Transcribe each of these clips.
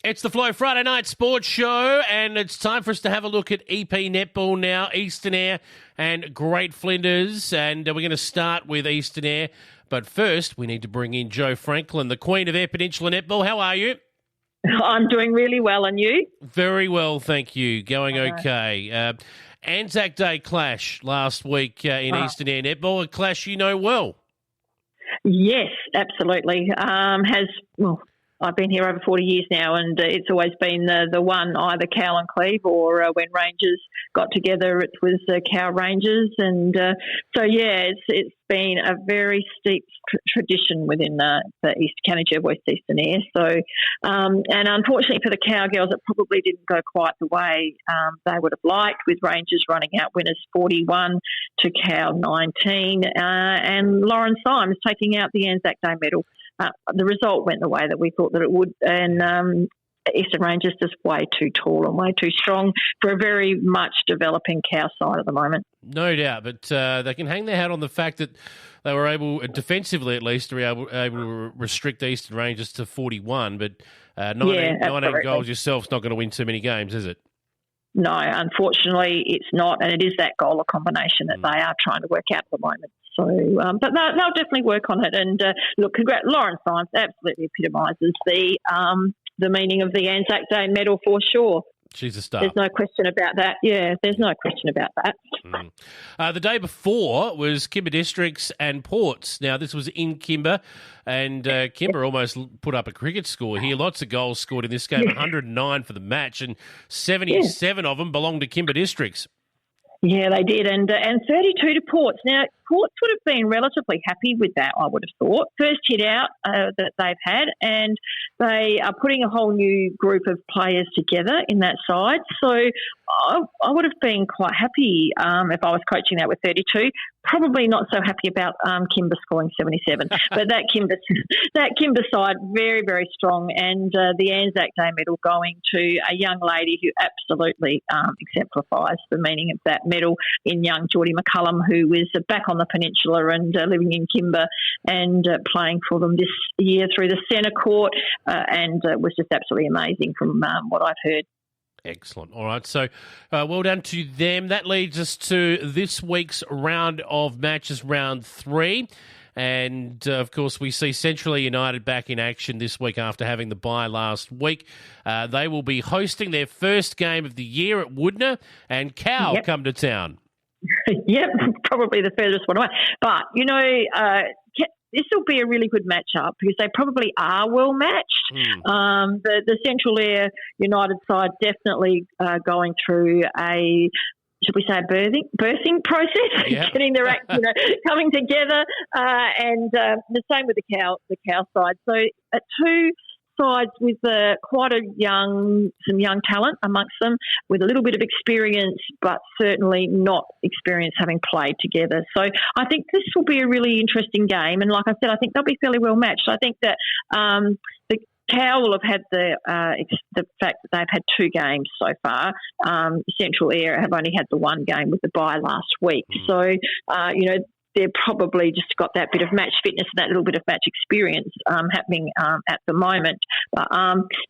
It's the Flow Friday Night Sports Show, and it's time for us to have a look at EP netball now, Eastern Eyre and Great Flinders, and we're going to start with Eastern Eyre. But first, we need to bring in Jo Franklin, the Queen of Eyre Peninsula Netball. How are you? I'm doing really well, and you? Very well, thank you. Going okay. Anzac Day clash last week in Eastern Eyre Netball, a clash you know well. Yes, absolutely. I've been here over 40 years now, and it's always been the one, either Cow and Cleve, or when Rangers got together, it was Cow Rangers. And it's been a very steep tradition within the East County West Eastern Eyre. So, and unfortunately for the Cowgirls, it probably didn't go quite the way they would have liked, with Rangers running out winners 41 to Cow 19, and Lauren Symes taking out the Anzac Day medal. The result went the way that we thought that it would, and Eastern Rangers just way too tall and way too strong for a very much developing Cow side at the moment. No doubt, but they can hang their hat on the fact that they were able, defensively at least, to be able to restrict the Eastern Rangers to 41, but 19 goals yourself's not going to win too many games, is it? No, unfortunately it's not, and it is that goaler combination that they are trying to work out at the moment. So, but they'll definitely work on it. And look, Lauren Symes absolutely epitomises the meaning of the Anzac Day medal for sure. She's a star. There's no question about that. Yeah, there's no question about that. The day before was Kimber Districts and Ports. Now, this was in Kimber, and Kimber almost put up a cricket score here. Lots of goals scored in this game, 109 for the match, and 77 of them belonged to Kimber Districts. Yeah, they did, and 32 to Ports. Now, Ports would have been relatively happy with that, I would have thought. First hit out that they've had, and they are putting a whole new group of players together in that side. So I would have been quite happy if I was coaching that with 32. Probably not so happy about Kimber scoring 77. But that Kimber side, very, very strong, and the Anzac Day medal going to a young lady who absolutely exemplifies the meaning of that medal in young Geordie McCullum, who is back on the peninsula and living in Kimber and playing for them this year through the centre court, and was just absolutely amazing from what I've heard. Excellent. All right, so well done to them. That leads us to this week's round of matches, round 3. And, of course, we see Central United back in action this week after having the bye last week. They will be hosting their first game of the year at Woodner, and Cow come to town. Yep, probably the furthest one away. But, this will be a really good matchup because they probably are well matched. The Central Eyre United side definitely going through should we say a birthing process, getting their act, coming together, and the same with the cow side. So two sides with quite some young talent amongst them, with a little bit of experience, but certainly not experience having played together. So I think this will be a really interesting game, and like I said, I think they'll be fairly well matched. I think that the Cow will have had the fact that they've had 2 games so far. Central Eyre have only had the 1 game with the bye last week. So, they're probably just got that bit of match fitness and that little bit of match experience happening at the moment. But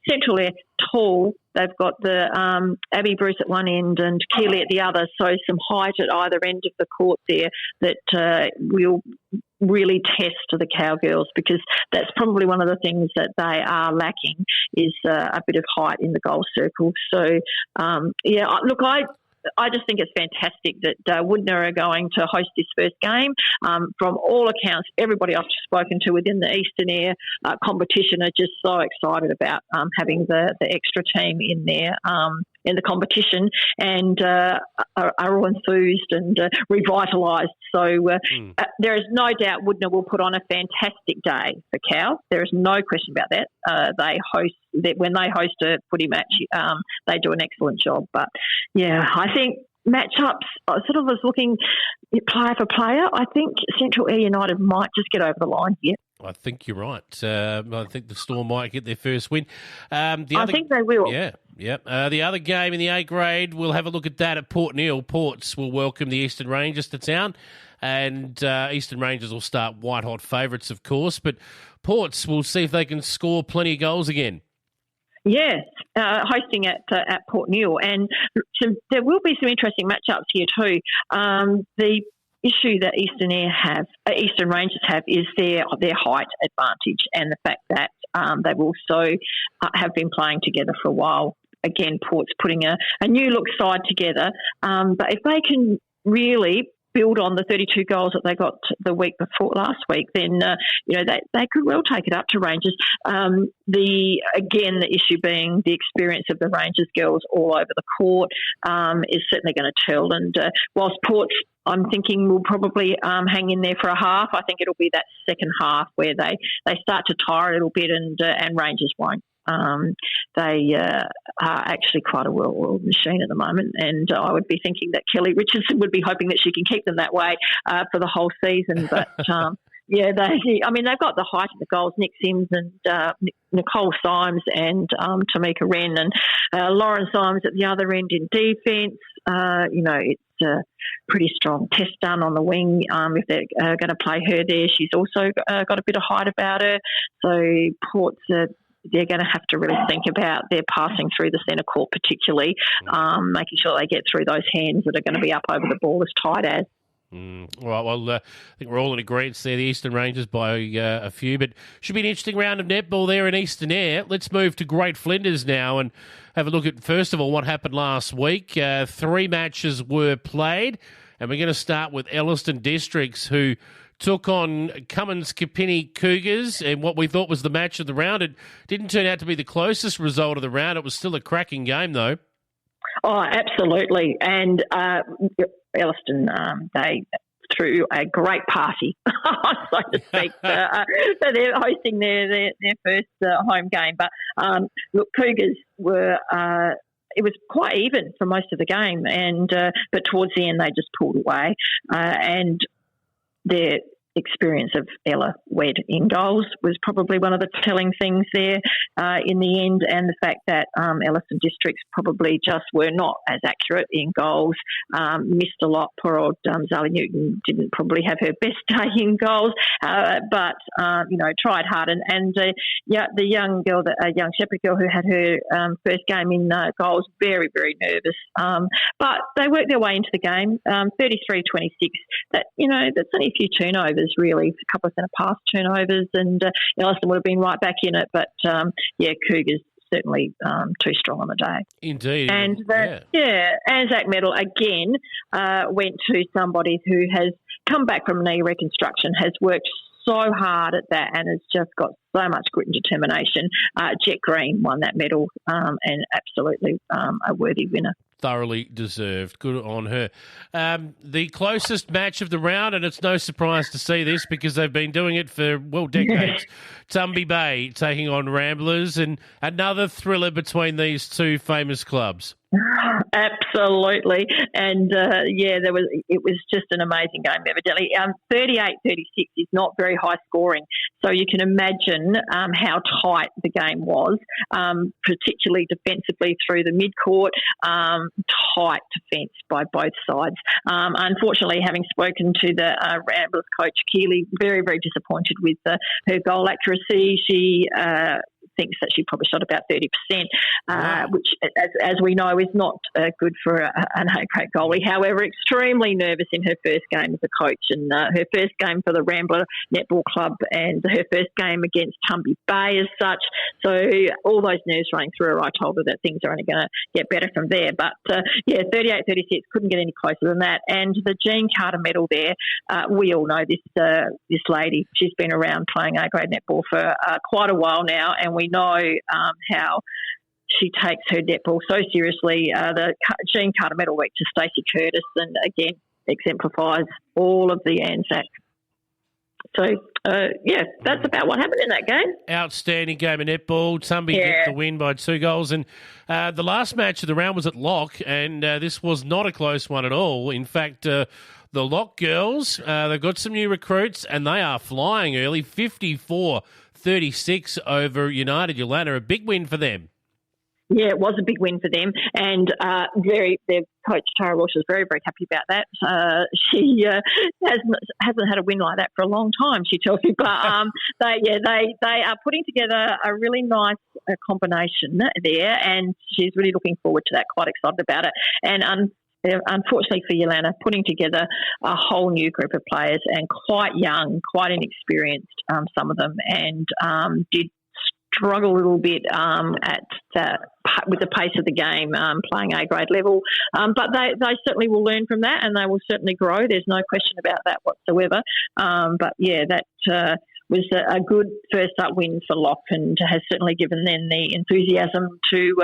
Central Eyre, tall. They've got the Abby Bruce at one end and Keeley at the other, so some height at either end of the court there that will really test the Cowgirls, because that's probably one of the things that they are lacking is a bit of height in the goal circle. So, I just think it's fantastic that Woodner are going to host this first game. From all accounts, everybody I've spoken to within the Eastern Eyre competition are just so excited about having the extra team in there in the competition, and are all enthused and revitalised. So there is no doubt Woodner will put on a fantastic day for Cow. There is no question about that. When they host a footy match, they do an excellent job. But yeah, I think matchups, I sort of was looking player for player. I think Central Eyre United might just get over the line here. I think you're right. I think the Storm might get their first win. I think they will. Yeah. The other game in the A grade, we'll have a look at that at Port Neal. Ports will welcome the Eastern Rangers to town, and Eastern Rangers will start white-hot favourites, of course, but Ports will see if they can score plenty of goals again. Yes, hosting at Port Neal, and there will be some interesting matchups here too. The issue that Eastern Rangers have, is their height advantage, and the fact that they've also have been playing together for a while. Again, Port's putting a new look side together, but if they can really build on the 32 goals that they got the week before last week, then they could well take it up to Rangers. The issue being the experience of the Rangers girls all over the court is certainly going to tell. And whilst Port's, I'm thinking, will probably hang in there for a half, I think it'll be that second half where they start to tire a little bit, and Rangers won't. They are actually quite a well-oiled machine at the moment, and I would be thinking that Kelly Richardson would be hoping that she can keep them that way for the whole season. But they've got the height of the goals. Nick Sims and Nicole Symes and Tamika Wren and Lauren Symes at the other end in defence. It's a pretty strong. Test done on the wing. If they're going to play her there, she's also got a bit of height about her. So Port's they're going to have to really think about their passing through the centre court, particularly making sure they get through those hands that are going to be up over the ball as tight as. All right, well, I think we're all in agreement there, the Eastern Rangers by a few, but should be an interesting round of netball there in Eastern Eyre. Let's move to Great Flinders now and have a look at, first of all, what happened last week. 3 matches were played, and we're going to start with Elliston Districts, who took on Cummins Cougars in what we thought was the match of the round. It didn't turn out to be the closest result of the round. It was still a cracking game, though. Oh, absolutely. And Elliston, they threw a great party, so to speak. So they're hosting their first home game. But Cougars were... it was quite even for most of the game, and but towards the end they just pulled away, and their experience of Ella Wedd in goals was probably one of the telling things there in the end, and the fact that Elliston Districts probably just were not as accurate in goals, missed a lot. Poor old Zali Newton didn't probably have her best day in goals, but tried hard, and the young girl, a young Shepherd girl who had her first game in goals, very, very nervous, but they worked their way into the game. 33-26, that's only a few turnovers, really, a couple of centre pass turnovers, and Elliston would have been right back in it. But Cougars certainly too strong on the day. Indeed. And Anzac Medal again went to somebody who has come back from knee reconstruction, has worked so hard at that, and has just got so much grit and determination. Jet Green won that medal, and absolutely a worthy winner. Thoroughly deserved. Good on her. The closest match of the round, and it's no surprise to see this because they've been doing it for, decades. Hume Bay taking on Ramblers, and another thriller between these two famous clubs. Absolutely. And, it was just an amazing game, evidently. 38-36 is not very high scoring. So you can imagine how tight the game was, particularly defensively through the mid-court, tight defence by both sides. Unfortunately, having spoken to the Ramblers coach, Keeley, very, very disappointed with her goal accuracy. She thinks that she probably shot about 30%, which, as we know, is not good for an A-grade goalie. However, extremely nervous in her first game as a coach, and her first game for the Rambler Netball Club, and her first game against Hume Bay as such. So all those nerves running through her, I told her that things are only going to get better from there. But 38-36, couldn't get any closer than that. And the Jean Carter medal there, we all know this lady. She's been around playing A-grade netball for quite a while now, and we know how she takes her netball so seriously. The Jean Carter medal went to Stacey Curtis, and again exemplifies all of the Anzac. So, that's about what happened in that game. Outstanding game of netball. Tumby gets the win by 2 goals. And the last match of the round was at Lock, and this was not a close one at all. In fact, the Lock girls, they've got some new recruits, and they are flying early. 54-36 over United Yolanda. A big win for them. Yeah, it was a big win for them, and their coach Tara Walsh was very, very happy about that. She hasn't had a win like that for a long time, she tells me. But they are putting together a really nice combination there, and she's really looking forward to that. Quite excited about it, and unfortunately for Yolanda, putting together a whole new group of players and quite young, quite inexperienced, some of them, and did struggle a little bit with the pace of the game, playing A-grade level. But they certainly will learn from that, and they will certainly grow. There's no question about that whatsoever. But, yeah, that was a good first-up win for Lock, and has certainly given them the enthusiasm to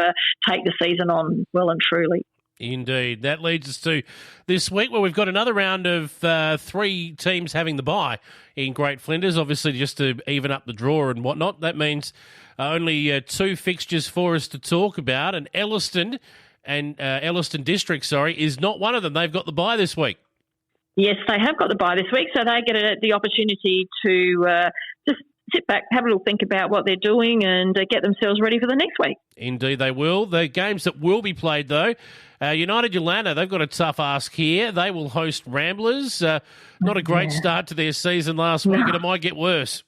take the season on well and truly. Indeed. That leads us to this week where we've got another round of 3 teams having the bye in Great Flinders, obviously just to even up the draw and whatnot. That means only 2 fixtures for us to talk about, and Elliston District, is not one of them. They've got the bye this week. Yes, they have got the bye this week, so they get the opportunity to just sit back, have a little think about what they're doing and get themselves ready for the next week. Indeed they will. The games that will be played, though, United Yolanda, they've got a tough ask here. They will host Ramblers. Not a great start to their season last week, and it might get worse.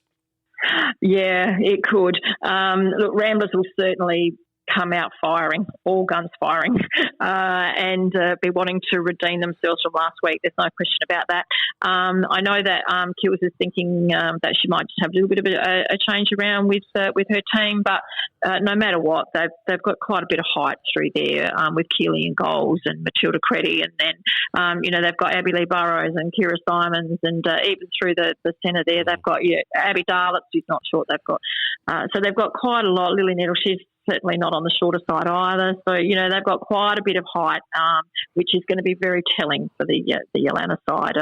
Yeah, it could. Look, Ramblers will certainly come out firing, all guns firing, and be wanting to redeem themselves from last week. There's no question about that. I know that Cummins is thinking that she might just have a little bit of a change around with her team, but no matter what, they've got quite a bit of height through there with Keely in goals and Matilda Creddy, and then they've got Abby Lee Burrows and Kira Simons, and even through the centre there they've got Abby Darlitz, who's not short. They've got so they've got quite a lot. Lily Nettle, she's certainly not on the shorter side either. So, they've got quite a bit of height, which is going to be very telling for the Yolanda side.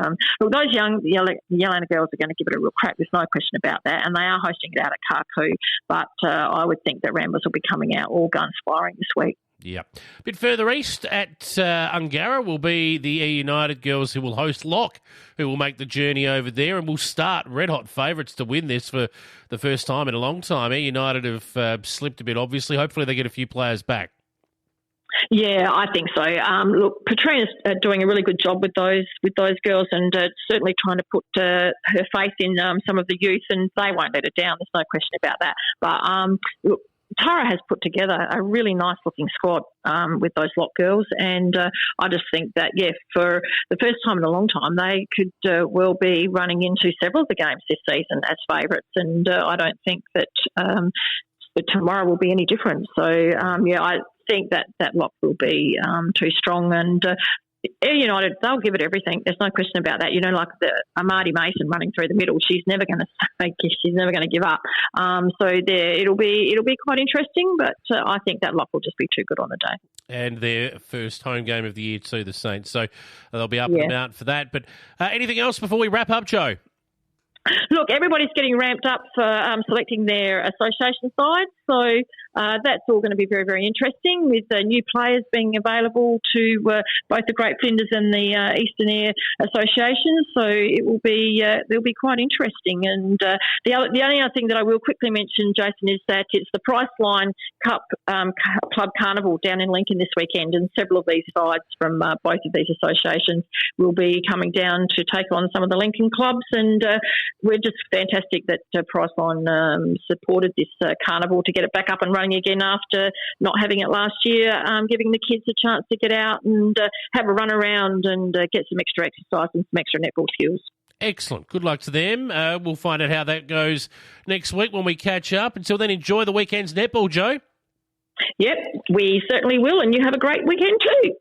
Look, those young Yolanda girls are going to give it a real crack. There's no question about that. And they are hosting it out at Karku. But I would think that Ramblers will be coming out all guns firing this week. Yeah. A bit further east at Ungara will be the Eyre United girls, who will host Lock, who will make the journey over there and will start red-hot favourites to win this for the first time in a long time. Eyre United have slipped a bit, obviously. Hopefully they get a few players back. Yeah, I think so. Look, Patrina's doing a really good job with those girls, and certainly trying to put her faith in some of the youth, and they won't let her down. There's no question about that. But look, Tara has put together a really nice-looking squad with those Lock girls, and I just think that, for the first time in a long time, they could well be running into several of the games this season as favourites, and I don't think that tomorrow will be any different. So, I think that Lock will be too strong, and Eyre United, they'll give it everything. There's no question about that. Like Marty Mason running through the middle, she's never going to give up. So it'll be quite interesting, but I think that Lock will just be too good on the day. And their first home game of the year too, the Saints. So they'll be up and about for that. But anything else before we wrap up, Joe? Look, everybody's getting ramped up for selecting their association side, so that's all going to be very, very interesting, with new players being available to both the Great Flinders and the Eastern Eyre associations. So it'll be quite interesting. And the only other thing that I will quickly mention, Jason, is that it's the Priceline Cup Club Carnival down in Lincoln this weekend, and several of these sides from both of these associations will be coming down to take on some of the Lincoln clubs, and we're just fantastic that Priceline supported this carnival to get it back up and running again after not having it last year, giving the kids a chance to get out and have a run around and get some extra exercise and some extra netball skills. Excellent. Good luck to them. We'll find out how that goes next week when we catch up. Until then, enjoy the weekend's netball, Joe. Yep, we certainly will, and you have a great weekend too.